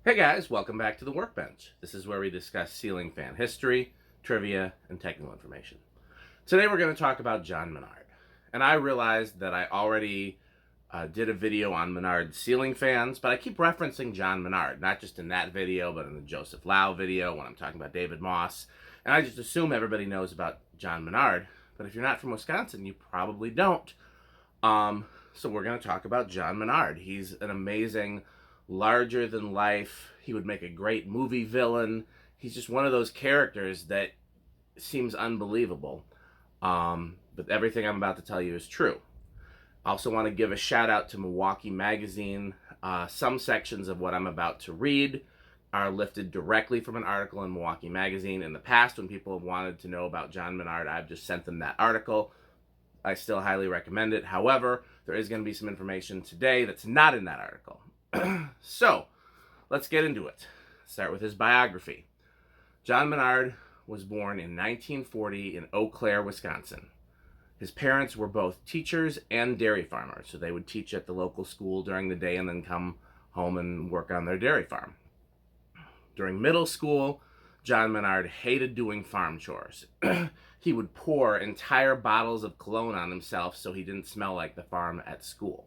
Hey guys, welcome back to the Workbench. This is where we discuss ceiling fan history, trivia, and technical information. Today we're going to talk about John Menard. And I realized that I already did a video on Menard ceiling fans, but I keep referencing John Menard, not just in that video, but in the Joseph Lau video when I'm talking about David Moss. And I just assume everybody knows about John Menard, but if you're not from Wisconsin, you probably don't. So we're going to talk about John Menard. He's an amazing, larger than life. He would make a great movie villain. He's just one of those characters that seems unbelievable. But everything I'm about to tell you is true. I also want to give a shout out to Milwaukee Magazine. Some sections of what I'm about to read are lifted directly from an article in Milwaukee Magazine. In the past, when people have wanted to know about John Menard, I've just sent them that article. I still highly recommend it. However, there is going to be some information today that's not in that article. So, let's get into it. Start with his biography. John Menard was born in 1940 in Eau Claire, Wisconsin. His parents were both teachers and dairy farmers, so they would teach at the local school during the day and then come home and work on their dairy farm. During middle school, John Menard hated doing farm chores. He would pour entire bottles of cologne on himself so he didn't smell like the farm at school.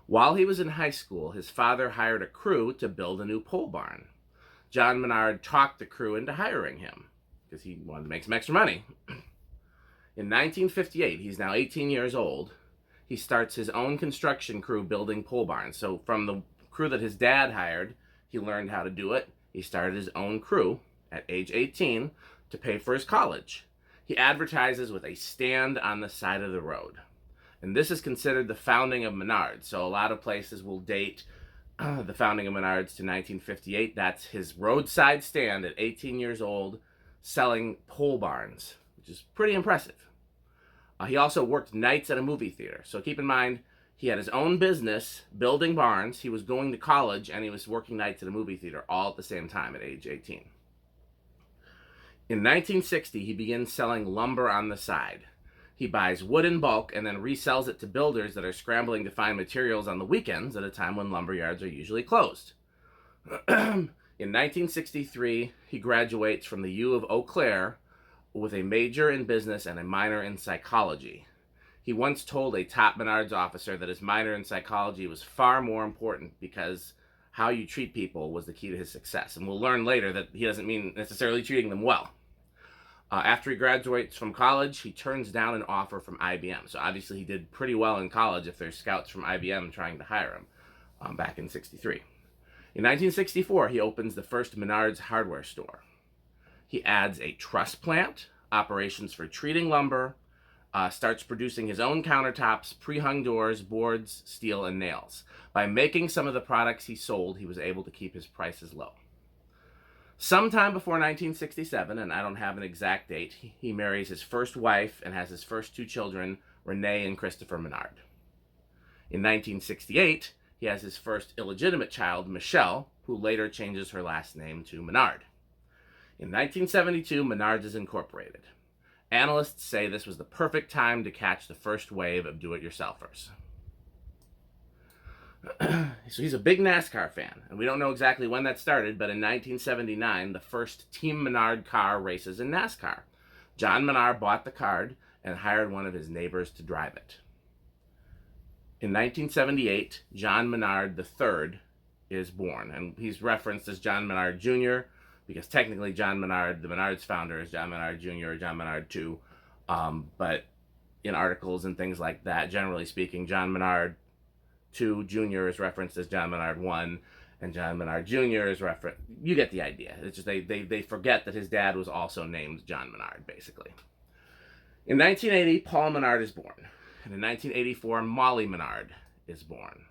While he was in high school, his father hired a crew to build a new pole barn. John Menard talked the crew into hiring him because he wanted to make some extra money. In 1958, he's now 18 years old, he starts his own construction crew building pole barns. So from the crew that his dad hired, he learned how to do it. He started his own crew at age 18 to pay for his college. He advertises with a stand on the side of the road. And this is considered the founding of Menards. So a lot of places will date the founding of Menards to 1958. That's his roadside stand at 18 years old selling pole barns, which is pretty impressive. He also worked nights at a movie theater. So keep in mind, he had his own business building barns. He was going to college and he was working nights at a movie theater all at the same time at age 18. In 1960, he begins selling lumber on the side. He buys wood in bulk and then resells it to builders that are scrambling to find materials on the weekends at a time when lumber yards are usually closed. In 1963, he graduates from the U of Eau Claire with a major in business and a minor in psychology. He once told a top Menards officer that his minor in psychology was far more important because how you treat people was the key to his success. And we'll learn later that he doesn't mean necessarily treating them well. After he graduates from college, he turns down an offer from IBM. So obviously he did pretty well in college if there's scouts from IBM trying to hire him back in 63. In 1964, he opens the first Menards hardware store. He adds a truss plant, operations for treating lumber, starts producing his own countertops, pre-hung doors, boards, steel, and nails. By making some of the products he sold, he was able to keep his prices low. Sometime before 1967, and I don't have an exact date, he marries his first wife and has his first two children, Renee and Christopher Menard. In 1968, he has his first illegitimate child, Michelle, who later changes her last name to Menard. In 1972, Menards is incorporated. Analysts say this was the perfect time to catch the first wave of do-it-yourselfers. So he's a big NASCAR fan, and we don't know exactly when that started, but in 1979, the first Team Menard car races in NASCAR. John Menard bought the card and hired one of his neighbors to drive it. In 1978, John Menard III is born, and he's referenced as John Menard Jr., because technically John Menard, the Menards founder, is John Menard Jr. or John Menard II, but in articles and things like that, generally speaking, John Menard II Jr. is referenced as John Menard I, and John Menard Jr. is referenced. You get the idea. It's just they forget that his dad was also named John Menard, basically. In 1980, Paul Menard is born. And in 1984, Molly Menard is born.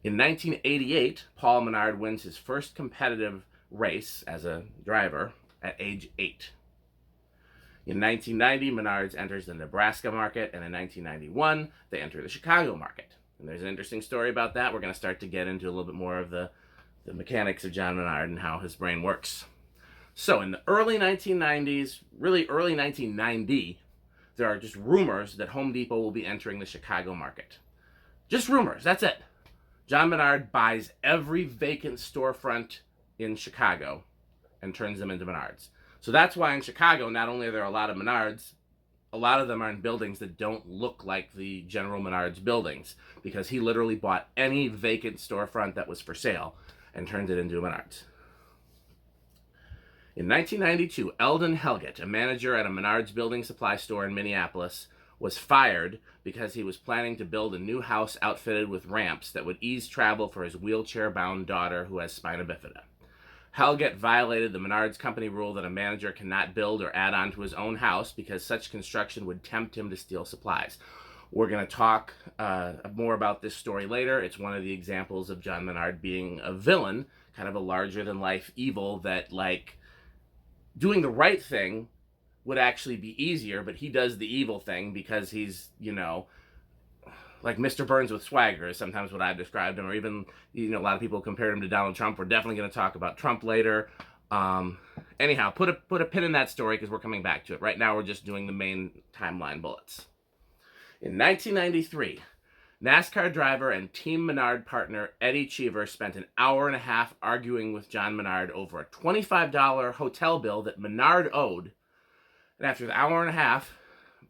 In 1988, Paul Menard wins his first competitive race as a driver at age 8. In 1990, Menards enters the Nebraska market, and in 1991, they enter the Chicago market. And there's an interesting story about that. We're going to start to get into a little bit more of the mechanics of John Menard and how his brain works. So in the early 1990s, really early 1990, there are just rumors that Home Depot will be entering the Chicago market. Just rumors, that's it. John Menard buys every vacant storefront in Chicago and turns them into Menards. So that's why in Chicago, not only are there a lot of Menards, a lot of them are in buildings that don't look like the General Menards buildings, because he literally bought any vacant storefront that was for sale and turned it into a Menards. In 1992, Eldon Helgett, a manager at a Menards building supply store in Minneapolis, was fired because he was planning to build a new house outfitted with ramps that would ease travel for his wheelchair-bound daughter who has spina bifida. Helgett violated the Menards company rule that a manager cannot build or add on to his own house because such construction would tempt him to steal supplies. We're going to talk more about this story later. It's one of the examples of John Menard being a villain, kind of a larger-than-life evil that, like, doing the right thing would actually be easier, but he does the evil thing because he's, you know, like Mr. Burns with swagger is sometimes what I've described him, or even, you know, a lot of people compared him to Donald Trump. We're definitely going to talk about Trump later. Anyhow, put a pin in that story because we're coming back to it. Right now we're just doing the main timeline bullets. In 1993, NASCAR driver and Team Menard partner Eddie Cheever spent an hour and a half arguing with John Menard over a $25 hotel bill that Menard owed. And after the hour and a half,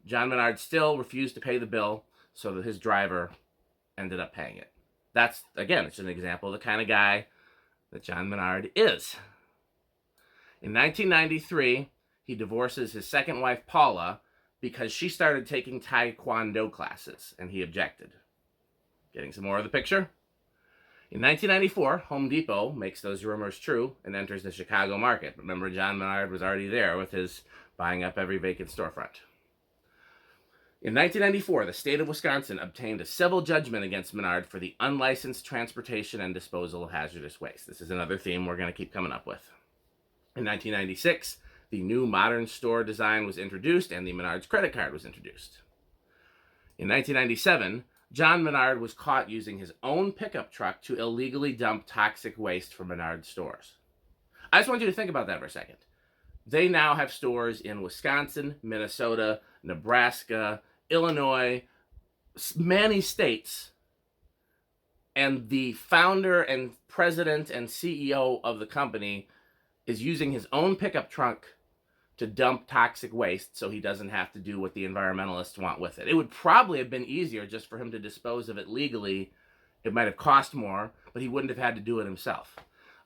John Menard still refused to pay the bill, so that his driver ended up paying it. That's, again, it's an example of the kind of guy that John Menard is. In 1993, he divorces his second wife, Paula, because she started taking Taekwondo classes, and he objected. Getting some more of the picture? In 1994, Home Depot makes those rumors true and enters the Chicago market. Remember, John Menard was already there with his buying up every vacant storefront. In 1994, the state of Wisconsin obtained a civil judgment against Menard for the unlicensed transportation and disposal of hazardous waste. This is another theme we're going to keep coming up with. In 1996, the new modern store design was introduced and the Menards credit card was introduced. In 1997, John Menard was caught using his own pickup truck to illegally dump toxic waste from Menard stores. I just want you to think about that for a second. They now have stores in Wisconsin, Minnesota, Nebraska, Illinois, many states, and the founder and president and CEO of the company is using his own pickup truck to dump toxic waste so he doesn't have to do what the environmentalists want with it. It would probably have been easier just for him to dispose of it legally. It might have cost more, but he wouldn't have had to do it himself.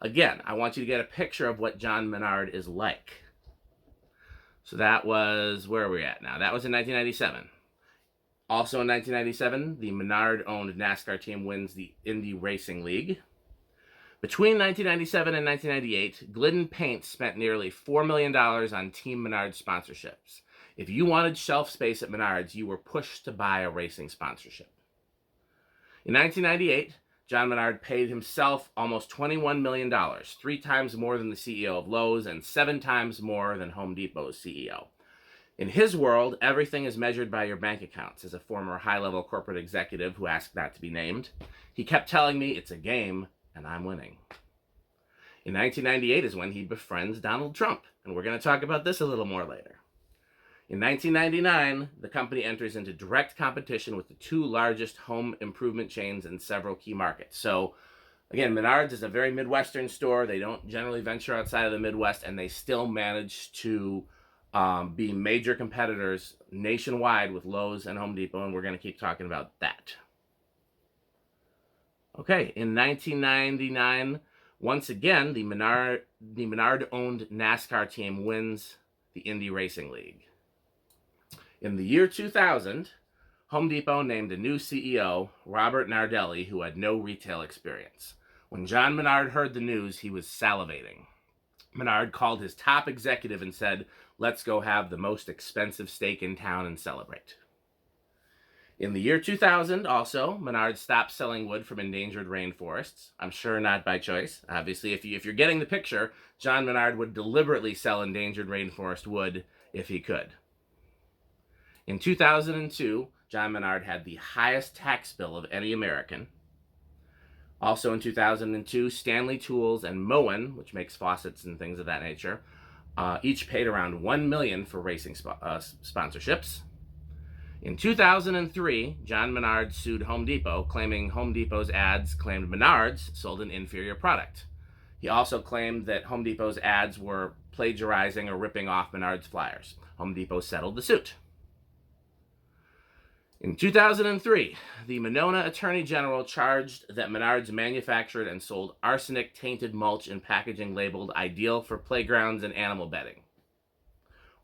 Again, I want you to get a picture of what John Menard is like. So that was, where are we at now? That was in 1997. Also in 1997, the Menard-owned NASCAR team wins the Indy Racing League. Between 1997 and 1998, Glidden Paint spent nearly $4 million on Team Menard sponsorships. If you wanted shelf space at Menards, you were pushed to buy a racing sponsorship. In 1998, John Menard paid himself almost $21 million, 3 times more than the CEO of Lowe's and 7 times more than Home Depot's CEO. In his world, everything is measured by your bank accounts. As a former high-level corporate executive who asked not to be named, he kept telling me, it's a game, and I'm winning. In 1998 is when he befriends Donald Trump, and we're going to talk about this a little more later. In 1999, the company enters into direct competition with the 2 largest home improvement chains in several key markets. So, again, Menards is a very Midwestern store. They don't generally venture outside of the Midwest, and they still manage to be major competitors nationwide with Lowe's and Home Depot, and we're going to keep talking about that. Okay, in 1999, once again, the Menard-owned NASCAR team wins the Indy Racing League. In the year 2000, Home Depot named a new CEO, Robert Nardelli, who had no retail experience. When John Menard heard the news, he was salivating. Menard called his top executive and said, let's go have the most expensive steak in town and celebrate. In the year 2000, also, Menard stopped selling wood from endangered rainforests. I'm sure not by choice. Obviously, if you're getting the picture, John Menard would deliberately sell endangered rainforest wood if he could. In 2002, John Menard had the highest tax bill of any American. Also in 2002, Stanley Tools and Moen, which makes faucets and things of that nature, each paid around $1 million for racing sponsorships. In 2003, John Menard sued Home Depot, claiming Home Depot's ads claimed Menards sold an inferior product. He also claimed that Home Depot's ads were plagiarizing or ripping off Menards flyers. Home Depot settled the suit. In 2003, the Monona Attorney General charged that Menards manufactured and sold arsenic-tainted mulch in packaging labeled ideal for playgrounds and animal bedding.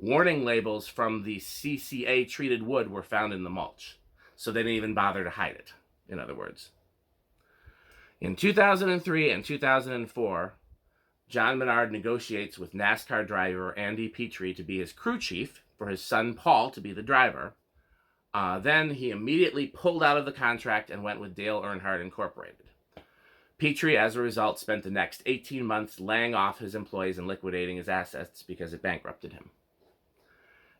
Warning labels from the CCA-treated wood were found in the mulch, so they didn't even bother to hide it, in other words. In 2003 and 2004, John Menard negotiates with NASCAR driver Andy Petrie to be his crew chief for his son Paul to be the driver. Then he immediately pulled out of the contract and went with Dale Earnhardt Incorporated. Petrie, as a result, spent the next 18 months laying off his employees and liquidating his assets because it bankrupted him.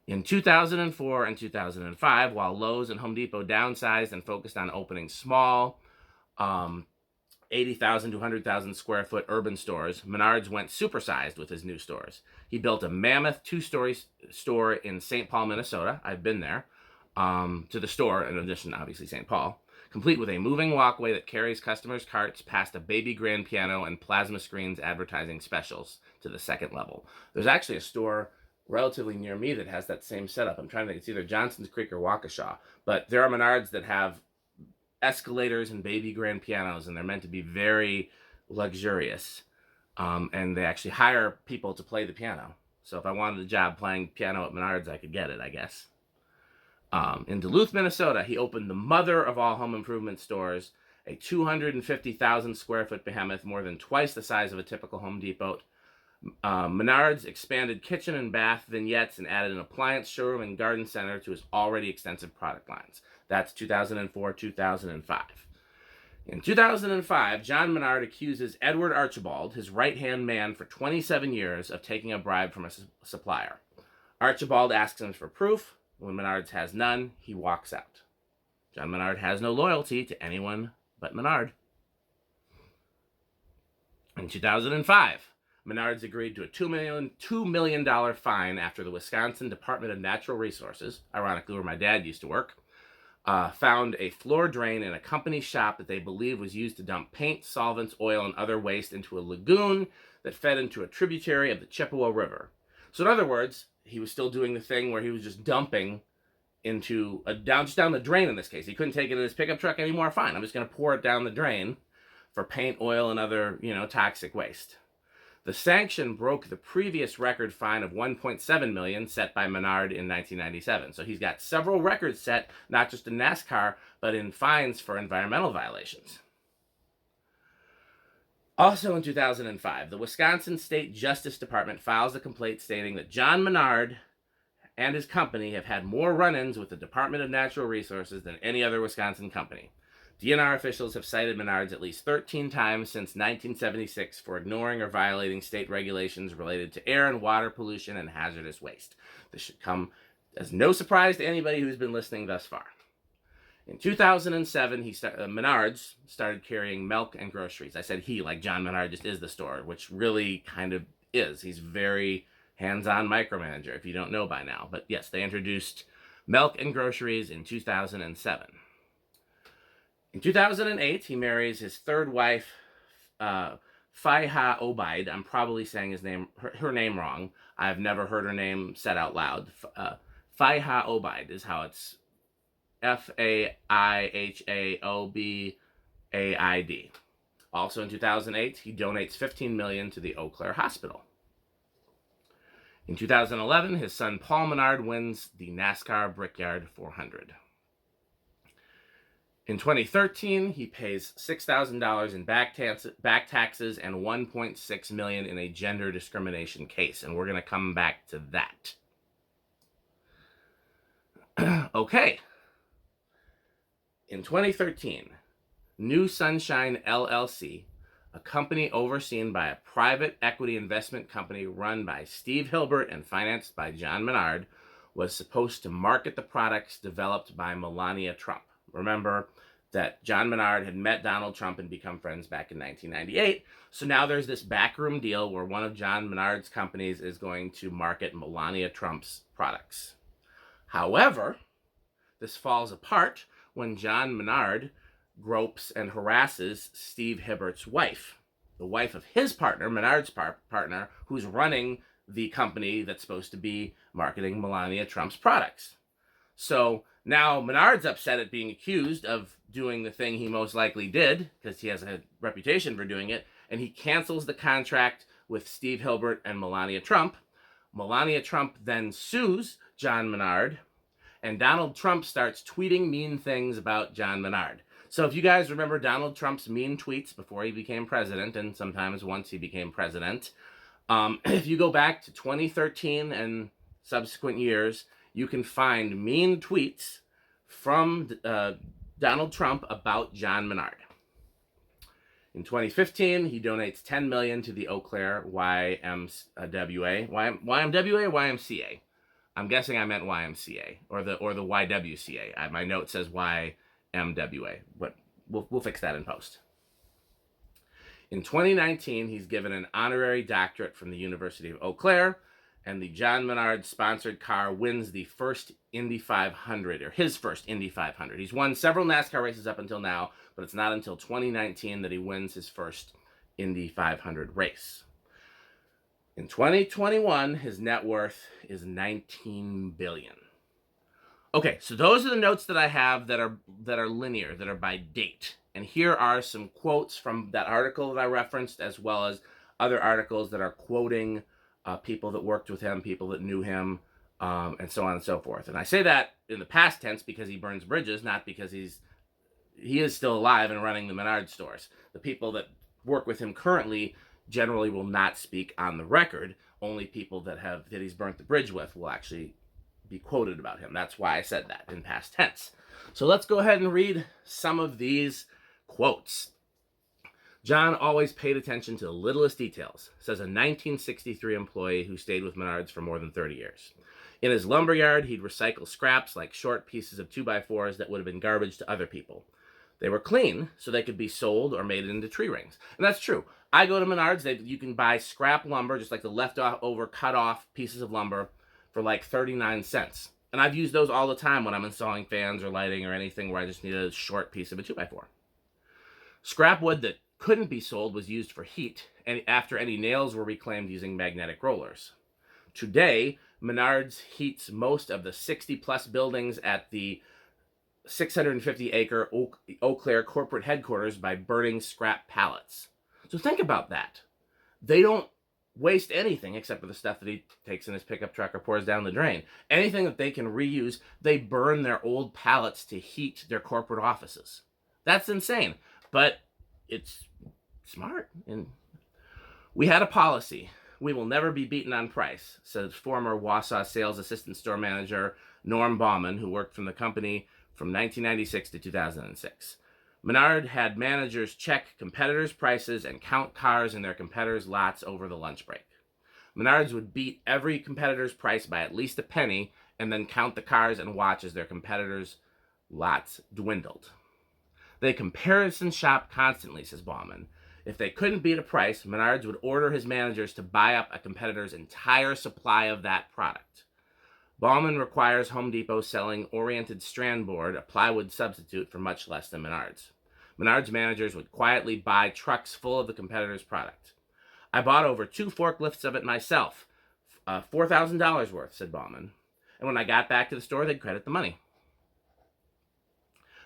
In 2004 and 2005, while Lowe's and Home Depot downsized and focused on opening small, 80,000 to 100,000 square foot urban stores, Menards went supersized with his new stores. He built a mammoth 2-story store in St. Paul, Minnesota. I've been there. To the store, in addition to obviously St. Paul, complete with a moving walkway that carries customers' carts past a baby grand piano and plasma screens advertising specials to the second level. There's actually a store relatively near me that has that same setup. I'm trying to think, it's either Johnson's Creek or Waukesha, but there are Menards that have escalators and baby grand pianos, and they're meant to be very luxurious, and they actually hire people to play the piano. So if I wanted a job playing piano at Menards, I could get it, I guess. In Duluth, Minnesota, he opened the mother of all home improvement stores, a 250,000 square foot behemoth, more than twice the size of a typical Home Depot. Menards expanded kitchen and bath vignettes and added an appliance showroom and garden center to his already extensive product lines. That's 2004-2005. In 2005, John Menard accuses Edward Archibald, his right-hand man for 27 years, of taking a bribe from a supplier. Archibald asks him for proof. When Menards has none, he walks out. John Menard has no loyalty to anyone but Menard. In 2005, Menards agreed to a $2 million fine after the Wisconsin Department of Natural Resources, ironically where my dad used to work, found a floor drain in a company shop that they believed was used to dump paint, solvents, oil, and other waste into a lagoon that fed into a tributary of the Chippewa River. So in other words, he was still doing the thing where he was just dumping into just down the drain in this case. He couldn't take it in his pickup truck anymore. Fine, I'm just going to pour it down the drain for paint, oil, and other, toxic waste. The sanction broke the previous record fine of $1.7 million set by Menard in 1997. So he's got several records set, not just in NASCAR, but in fines for environmental violations. Also in 2005, the Wisconsin State Justice Department files a complaint stating that John Menard and his company have had more run-ins with the Department of Natural Resources than any other Wisconsin company. DNR officials have cited Menards at least 13 times since 1976 for ignoring or violating state regulations related to air and water pollution and hazardous waste. This should come as no surprise to anybody who's been listening thus far. In 2007, Menards started carrying milk and groceries. I said he, like John Menard just is the store, which really kind of is. He's very hands-on micromanager, if you don't know by now. But yes, they introduced milk and groceries in 2007. In 2008, he marries his third wife, Faiha Obaid. I'm probably saying her name wrong. I've never heard her name said out loud. Faiha Obaid is how it's Faihaobaid. Also in 2008, he donates $15 million to the Eau Claire Hospital. In 2011, his son Paul Menard wins the NASCAR Brickyard 400. In 2013, he pays $6,000 in back taxes and $1.6 million in a gender discrimination case, and we're going to come back to that. Okay. In 2013, New Sunshine LLC, a company overseen by a private equity investment company run by Steve Hilbert and financed by John Menard, was supposed to market the products developed by Melania Trump. Remember that John Menard had met Donald Trump and become friends back in 1998. So now there's this backroom deal where one of John Menard's companies is going to market Melania Trump's products. However, This falls apart when John Menard gropes and harasses Steve Hibbert's wife, the wife of his partner, Menard's partner, who's running the company that's supposed to be marketing Melania Trump's products. So now Menard's upset at being accused of doing the thing he most likely did, because he has a reputation for doing it, and he cancels the contract with Steve Hilbert and Melania Trump. Melania Trump then sues John Menard, and Donald Trump starts tweeting mean things about John Menard. So if you guys remember Donald Trump's mean tweets before he became president, and sometimes once he became president, if you go back to 2013 and subsequent years, you can find mean tweets from Donald Trump about John Menard. In 2015, he donates $10 million to the Eau Claire YMWA. YMWA or YMCA? I'm guessing I meant YMCA or the YWCA. My note says YMWA, but we'll fix that in post. In 2019, he's given an honorary doctorate from the University of Eau Claire, and the John Menard sponsored car wins the first Indy 500, or his first Indy 500. He's won several NASCAR races up until now, but it's not until 2019 that he wins his first Indy 500 race. In 2021, his net worth is $19 billion. Okay, so those are the notes that I have that are linear, that are by date. And here are some quotes from that article that I referenced, as well as other articles that are quoting people that worked with him, people that knew him, and so on and so forth. And I say that in the past tense because he burns bridges, not because he is still alive and running the Menard stores. The people that work with him currently generally will not speak on the record. Only people that he's burnt the bridge with will actually be quoted about him. That's why I said that in past tense. So let's go ahead and read some of these quotes. John always paid attention to the littlest details, says a 1963 employee who stayed with Menards for more than 30 years. In his lumberyard, he'd recycle scraps like short pieces of 2x4s that would have been garbage to other people. They were clean, so they could be sold or made into tree rings. And that's true. I go to Menards, you can buy scrap lumber, just like the leftover cut-off pieces of lumber, for like 39 cents. And I've used those all the time when I'm installing fans or lighting or anything where I just need a short piece of a 2x4. Scrap wood that couldn't be sold was used for heat, and after any nails were reclaimed using magnetic rollers. Today, Menards heats most of the 60-plus buildings at the 650-acre Eau Claire corporate headquarters by burning scrap pallets. So think about that. They don't waste anything except for the stuff that he takes in his pickup truck or pours down the drain. Anything that they can reuse, they burn their old pallets to heat their corporate offices. That's insane, but it's smart. And we had a policy. We will never be beaten on price, says former Wausau sales assistant store manager Norm Bauman, who worked from the company from 1996 to 2006. Menard had managers check competitors' prices and count cars in their competitors' lots over the lunch break. Menards would beat every competitor's price by at least a penny and then count the cars and watch as their competitors' lots dwindled. They comparison shop constantly, says Bauman. If they couldn't beat a price, Menards would order his managers to buy up a competitor's entire supply of that product. Bauman requires Home Depot selling oriented strand board, a plywood substitute, for much less than Menards. Menards managers would quietly buy trucks full of the competitor's product. I bought over 2 forklifts of it myself, $4,000 worth, said Bauman. And when I got back to the store, they'd credit the money.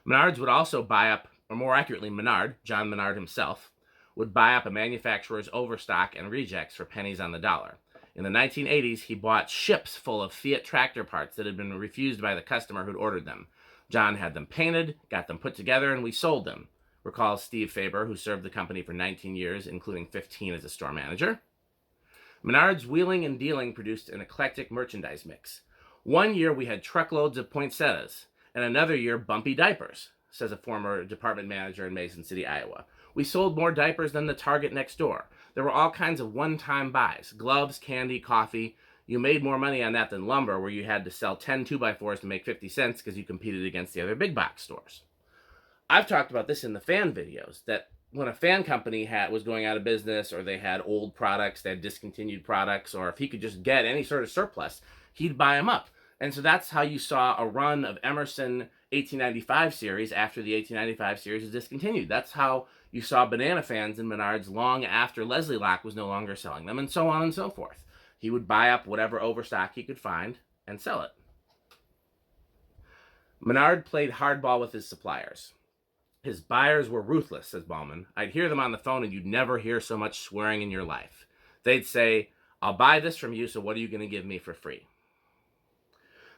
Menards would also buy up, or more accurately, Menard, John Menard himself, would buy up a manufacturer's overstock and rejects for pennies on the dollar. In the 1980s, he bought ships full of Fiat tractor parts that had been refused by the customer who'd ordered them. John had them painted, got them put together, and we sold them, recalls Steve Faber, who served the company for 19 years, including 15 as a store manager. Menard's wheeling and dealing produced an eclectic merchandise mix. One year we had truckloads of poinsettias, and another year bumpy diapers, says a former department manager in Mason City, Iowa. We sold more diapers than the Target next door. There were all kinds of one-time buys, gloves, candy, coffee. You made more money on that than lumber, where you had to sell 10 2x4s to make 50 cents because you competed against the other big box stores. I've talked about this in the fan videos, that when a fan company was going out of business, or they had old products, they had discontinued products, or if he could just get any sort of surplus, he'd buy them up. And so that's how you saw a run of Emerson 1895 series after the 1895 series was discontinued. That's how you saw banana fans in Menards long after Leslie Locke was no longer selling them, and so on and so forth. He would buy up whatever overstock he could find and sell it. Menard played hardball with his suppliers. His buyers were ruthless, says Ballman. I'd hear them on the phone and you'd never hear so much swearing in your life. They'd say, I'll buy this from you, so what are you going to give me for free?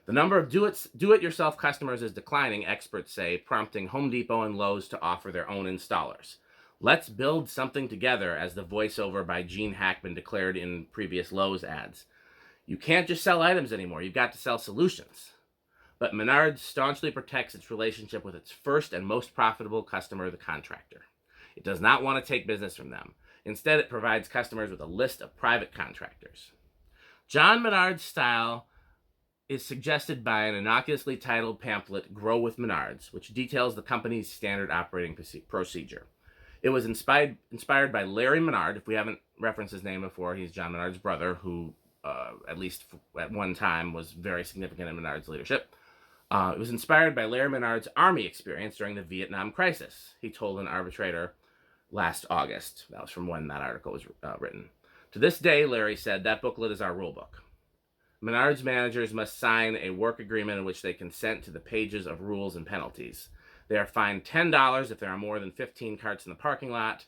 The number of do-it-yourself customers is declining, experts say, prompting Home Depot and Lowe's to offer their own installers. Let's build something together, as the voiceover by Gene Hackman declared in previous Lowe's ads. You can't just sell items anymore, you've got to sell solutions. But Menards staunchly protects its relationship with its first and most profitable customer, the contractor. It does not want to take business from them. Instead, it provides customers with a list of private contractors. John Menard's style is suggested by an innocuously titled pamphlet, Grow with Menards, which details the company's standard operating procedure. It was inspired by Larry Menard. If we haven't referenced his name before, he's John Menard's brother, who at least at one time was very significant in Menard's leadership. It was inspired by Larry Menard's Army experience during the Vietnam crisis, he told an arbitrator last August. That was from when that article was written. To this day, Larry said, that booklet is our rule book. Menards managers must sign a work agreement in which they consent to the pages of rules and penalties. They are fined $10 if there are more than 15 carts in the parking lot,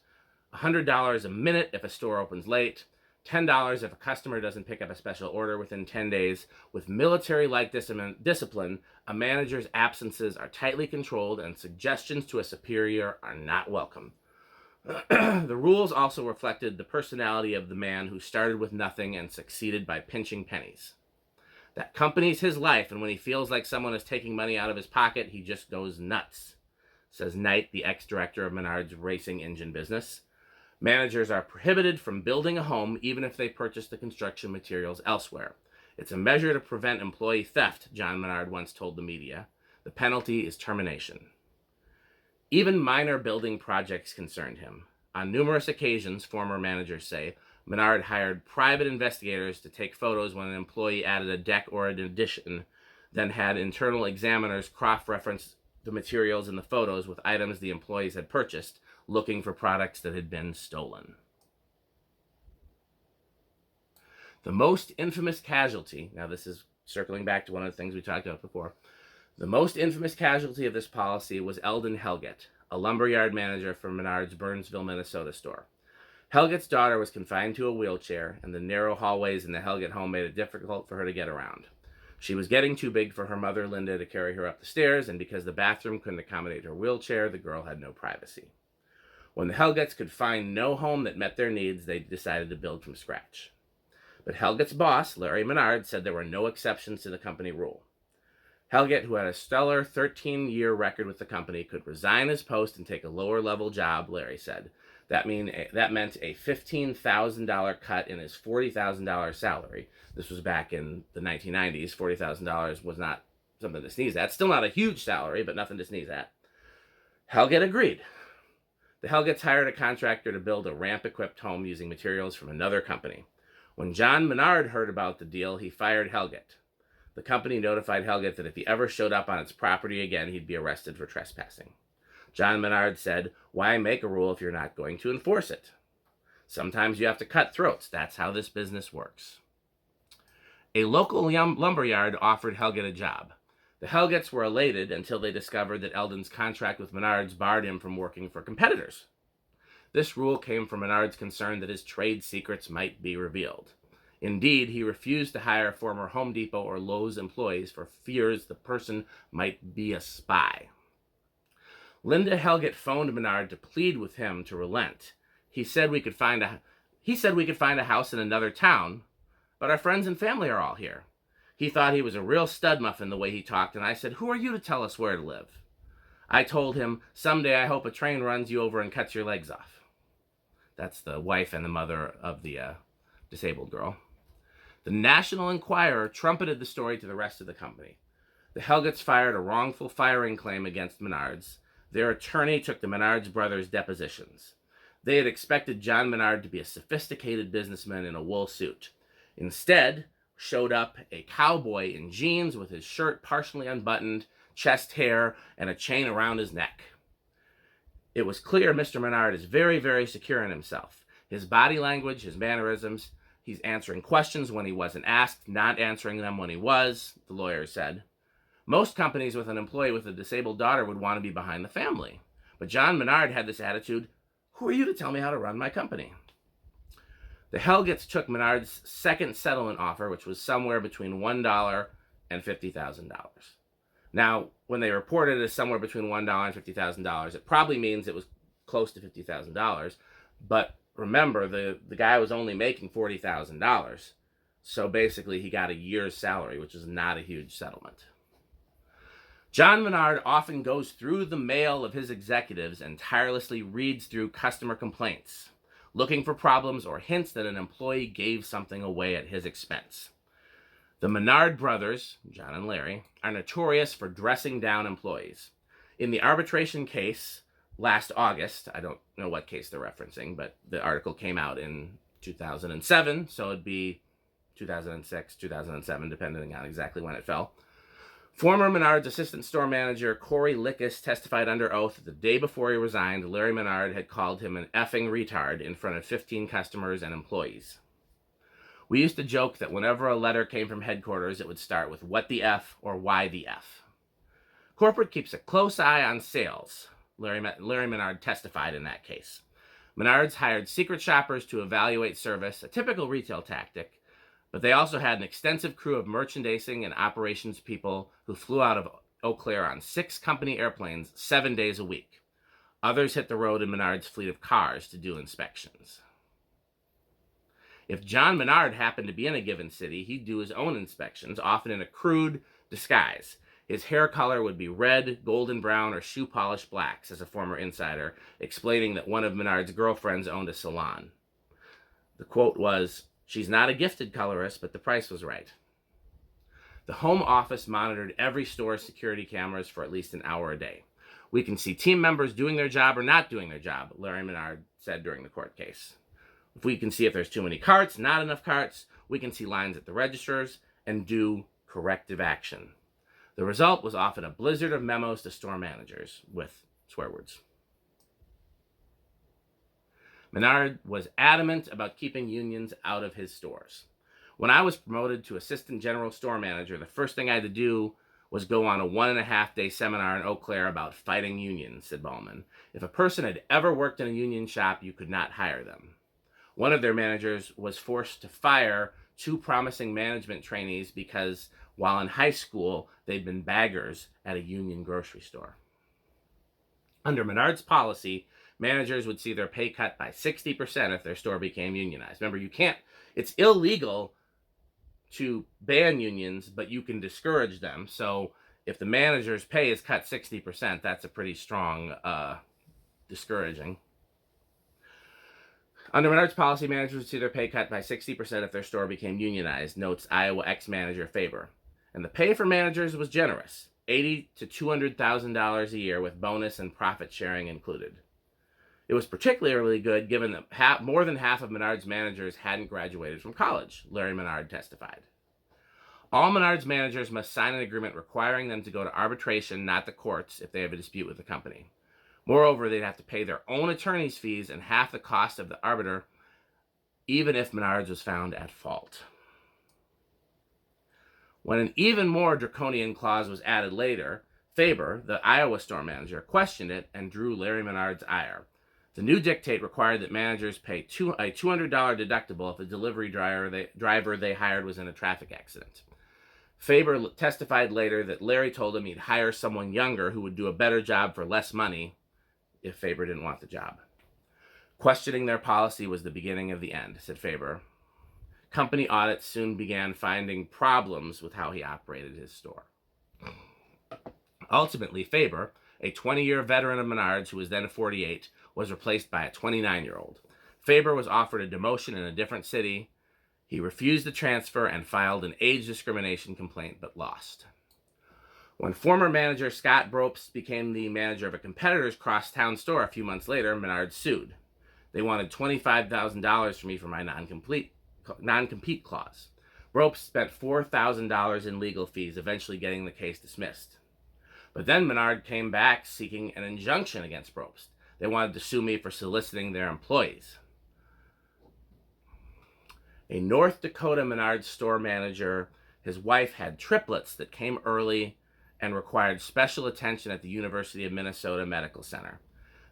$100 a minute if a store opens late, $10 if a customer doesn't pick up a special order within 10 days. With military-like discipline, a manager's absences are tightly controlled and suggestions to a superior are not welcome. The rules also reflected the personality of the man who started with nothing and succeeded by pinching pennies. That company's his life, and when he feels like someone is taking money out of his pocket, he just goes nuts, says Knight, the ex-director of Menard's racing engine business. Managers are prohibited from building a home even if they purchase the construction materials elsewhere. It's a measure to prevent employee theft, John Menard once told the media. The penalty is termination. Even minor building projects concerned him. On numerous occasions, former managers say, Menard hired private investigators to take photos when an employee added a deck or an addition, then had internal examiners cross-reference the materials in the photos with items the employees had purchased, looking for products that had been stolen. The most infamous casualty, now this is circling back to one of the things we talked about before, the most infamous casualty of this policy was Eldon Helgett, a lumberyard manager for Menard's Burnsville, Minnesota store. Helgett's daughter was confined to a wheelchair, and the narrow hallways in the Helgett home made it difficult for her to get around. She was getting too big for her mother, Linda, to carry her up the stairs, and because the bathroom couldn't accommodate her wheelchair, the girl had no privacy. When the Helgetts could find no home that met their needs, they decided to build from scratch. But Helgett's boss, Larry Menard, said there were no exceptions to the company rule. Helgett, who had a stellar 13-year record with the company, could resign his post and take a lower-level job, Larry said. That meant a $15,000 cut in his $40,000 salary. This was back in the 1990s. $40,000 was not something to sneeze at. Still not a huge salary, but nothing to sneeze at. Helgett agreed. The Helgetts hired a contractor to build a ramp-equipped home using materials from another company. When John Menard heard about the deal, he fired Helgett. The company notified Helgett that if he ever showed up on its property again, he'd be arrested for trespassing. John Menard said, why make a rule if you're not going to enforce it? Sometimes you have to cut throats. That's how this business works. A local lumberyard offered Helgett a job. The Helgetts were elated until they discovered that Eldon's contract with Menards barred him from working for competitors. This rule came from Menard's concern that his trade secrets might be revealed. Indeed, he refused to hire former Home Depot or Lowe's employees for fears the person might be a spy. Linda Helgett phoned Menard to plead with him to relent. He said we could find a house in another town, but our friends and family are all here. He thought he was a real stud muffin the way he talked, and I said, who are you to tell us where to live? I told him, someday I hope a train runs you over and cuts your legs off. That's the wife and the mother of the disabled girl. The National Enquirer trumpeted the story to the rest of the company. The Helgetts fired a wrongful firing claim against Menards. Their attorney took the Menards brothers' depositions. They had expected John Menard to be a sophisticated businessman in a wool suit. Instead, showed up a cowboy in jeans with his shirt partially unbuttoned, chest hair, and a chain around his neck. It was clear Mr. Menard is very, very secure in himself. His body language, his mannerisms, he's answering questions when he wasn't asked, not answering them when he was, the lawyer said. Most companies with an employee with a disabled daughter would want to be behind the family. But John Menard had this attitude, who are you to tell me how to run my company? The Helgets took Menard's second settlement offer, which was somewhere between $1 and $50,000. Now, when they reported it as somewhere between $1 and $50,000, it probably means it was close to $50,000. But remember, the guy was only making $40,000. So basically, he got a year's salary, which is not a huge settlement. John Menard often goes through the mail of his executives and tirelessly reads through customer complaints, looking for problems or hints that an employee gave something away at his expense. The Menard brothers, John and Larry, are notorious for dressing down employees. In the arbitration case last August, I don't know what case they're referencing, but the article came out in 2007, so it'd be 2006, 2007, depending on exactly when it fell. Former Menard's assistant store manager, Corey Lickus, testified under oath that the day before he resigned, Larry Menard had called him an effing retard in front of 15 customers and employees. We used to joke that whenever a letter came from headquarters, it would start with what the F or why the F. Corporate keeps a close eye on sales, Larry Menard testified in that case. Menards hired secret shoppers to evaluate service, a typical retail tactic, but they also had an extensive crew of merchandising and operations people who flew out of Eau Claire on 6 company airplanes 7 days a week. Others hit the road in Menard's fleet of cars to do inspections. If John Menard happened to be in a given city, he'd do his own inspections, often in a crude disguise. His hair color would be red, golden brown, or shoe polish black, says a former insider, explaining that one of Menard's girlfriends owned a salon. The quote was, "She's not a gifted colorist, but the price was right." The home office monitored every store's security cameras for at least an hour a day. "We can see team members doing their job or not doing their job," Larry Menard said during the court case. "If we can see if there's too many carts, not enough carts, we can see lines at the registers and do corrective action." The result was often a blizzard of memos to store managers with swear words. Menard was adamant about keeping unions out of his stores. "When I was promoted to assistant general store manager, the first thing I had to do was go on a 1.5-day seminar in Eau Claire about fighting unions," said Ballman. "If a person had ever worked in a union shop, you could not hire them." One of their managers was forced to fire 2 promising management trainees because while in high school, they'd been baggers at a union grocery store. Under Menard's policy, managers would see their pay cut by 60% if their store became unionized. Remember, it's illegal to ban unions, but you can discourage them. So if the manager's pay is cut 60%, that's a pretty strong discouraging. Under Menard's policy, managers would see their pay cut by 60% if their store became unionized, notes Iowa ex-manager Faber. And the pay for managers was generous, $80,000 to $200,000 a year with bonus and profit sharing included. It was particularly good given that more than half of Menard's managers hadn't graduated from college, Larry Menard testified. All Menard's managers must sign an agreement requiring them to go to arbitration, not the courts, if they have a dispute with the company. Moreover, they'd have to pay their own attorney's fees and half the cost of the arbiter, even if Menard's was found at fault. When an even more draconian clause was added later, Faber, the Iowa store manager, questioned it and drew Larry Menard's ire. The new dictate required that managers pay a $200 deductible if the delivery driver they hired was in a traffic accident. Faber testified later that Larry told him he'd hire someone younger who would do a better job for less money if Faber didn't want the job. Questioning their policy was the beginning of the end, said Faber. Company audits soon began finding problems with how he operated his store. Ultimately, Faber, a 20-year veteran of Menards who was then 48, was replaced by a 29-year-old. Faber was offered a demotion in a different city. He refused the transfer and filed an age discrimination complaint, but lost. When former manager Scott Bropes became the manager of a competitor's crosstown store a few months later, Menard sued. They wanted $25,000 from me for my non-compete clause. Ropes spent $4,000 in legal fees, eventually getting the case dismissed. But then Menard came back seeking an injunction against Ropes. They wanted to sue me for soliciting their employees. A North Dakota Menard store manager, his wife had triplets that came early and required special attention at the University of Minnesota Medical Center.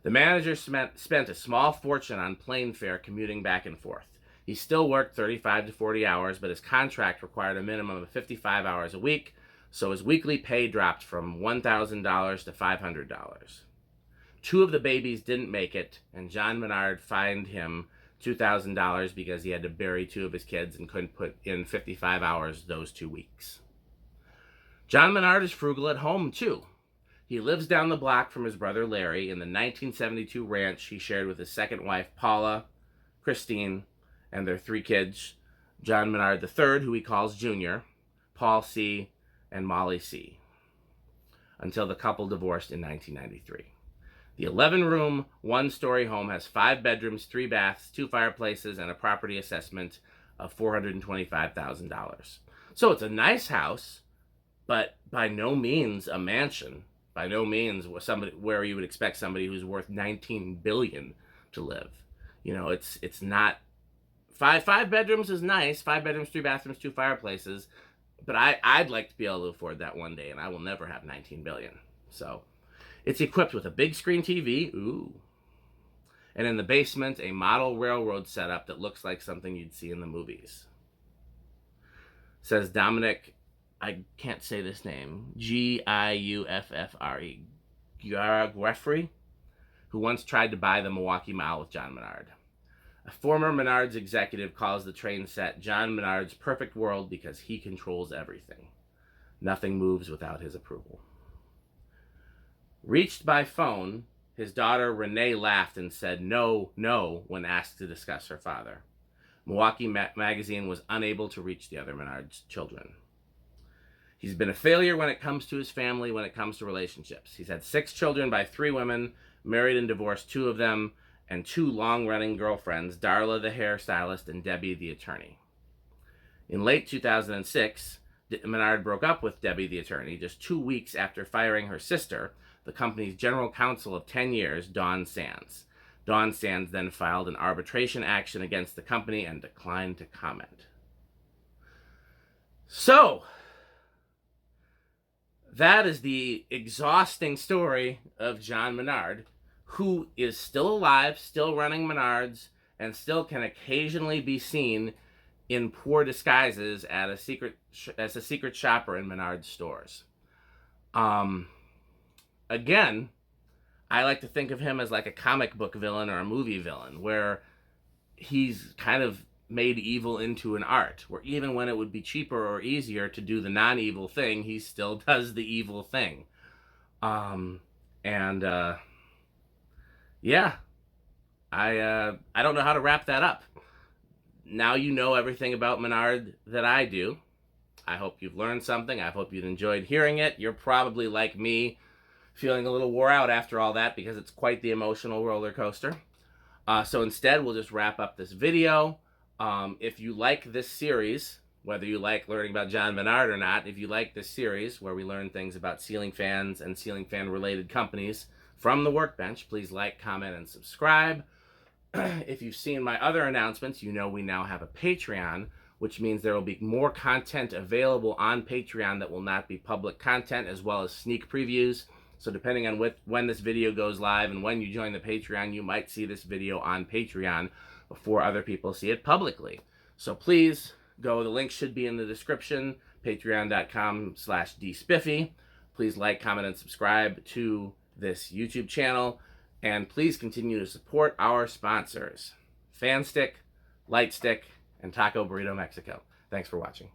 The manager spent a small fortune on plane fare commuting back and forth. He still worked 35 to 40 hours, but his contract required a minimum of 55 hours a week, so his weekly pay dropped from $1,000 to $500. Two of the babies didn't make it, and John Menard fined him $2,000 because he had to bury two of his kids and couldn't put in 55 hours those 2 weeks. John Menard is frugal at home, too. He lives down the block from his brother Larry in the 1972 ranch he shared with his second wife, Paula, Christine, and their 3 kids, John Menard III, who he calls Junior, Paul C., and Molly C., until the couple divorced in 1993. The 11-room, 1-story home has 5 bedrooms, 3 baths, 2 fireplaces, and a property assessment of $425,000. So it's a nice house, but by no means a mansion. By no means where you would expect somebody who's worth $19 billion to live. You know, it's not. Five bedrooms is nice. 5 bedrooms, 3 bathrooms, 2 fireplaces. But I'd like to be able to afford that one day, and I will never have $19 billion. So it's equipped with a big screen TV, ooh, and in the basement, a model railroad setup that looks like something you'd see in the movies. Says Dominic, I can't say this name, Giuffre, Giuffre, who once tried to buy the Milwaukee Mile with John Menard. A former Menards executive calls the train set John Menard's perfect world because he controls everything. Nothing moves without his approval. Reached by phone, his daughter Renee laughed and said no when asked to discuss her father. Milwaukee Magazine was unable to reach the other Menards children. He's been a failure when it comes to his family, when it comes to relationships. He's had 6 children by 3 women, married and divorced 2 of them, and 2 long-running girlfriends, Darla the hairstylist and Debbie the attorney. In late 2006, Menard broke up with Debbie the attorney just 2 weeks after firing her sister, the company's general counsel of 10 years, Dawn Sands. Dawn Sands then filed an arbitration action against the company and declined to comment. So, that is the exhausting story of John Menard, who is still alive, still running Menards, and still can occasionally be seen in poor disguises at as a secret shopper in Menards stores. Again, I like to think of him as like a comic book villain or a movie villain, where he's kind of made evil into an art, where even when it would be cheaper or easier to do the non-evil thing, he still does the evil thing. Yeah, I don't know how to wrap that up. Now you know everything about Menard that I do. I hope you've learned something. I hope you've enjoyed hearing it. You're probably like me, feeling a little wore out after all that because it's quite the emotional roller coaster. So instead, we'll just wrap up this video. If you like this series, whether you like learning about John Menard or not, if you like this series where we learn things about ceiling fans and ceiling fan related companies from the Workbench, please like, comment, and subscribe. If you've seen my other announcements, you know we now have a Patreon, which means there will be more content available on Patreon that will not be public content, as well as sneak previews. So depending on when this video goes live and when you join the Patreon, you might see this video on Patreon before other people see it publicly. So please go, the link should be in the description, patreon.com/dspiffy. Please like, comment, and subscribe to this YouTube channel. And please continue to support our sponsors, Fanstick, Lightstick, and Taco Burrito Mexico. Thanks for watching.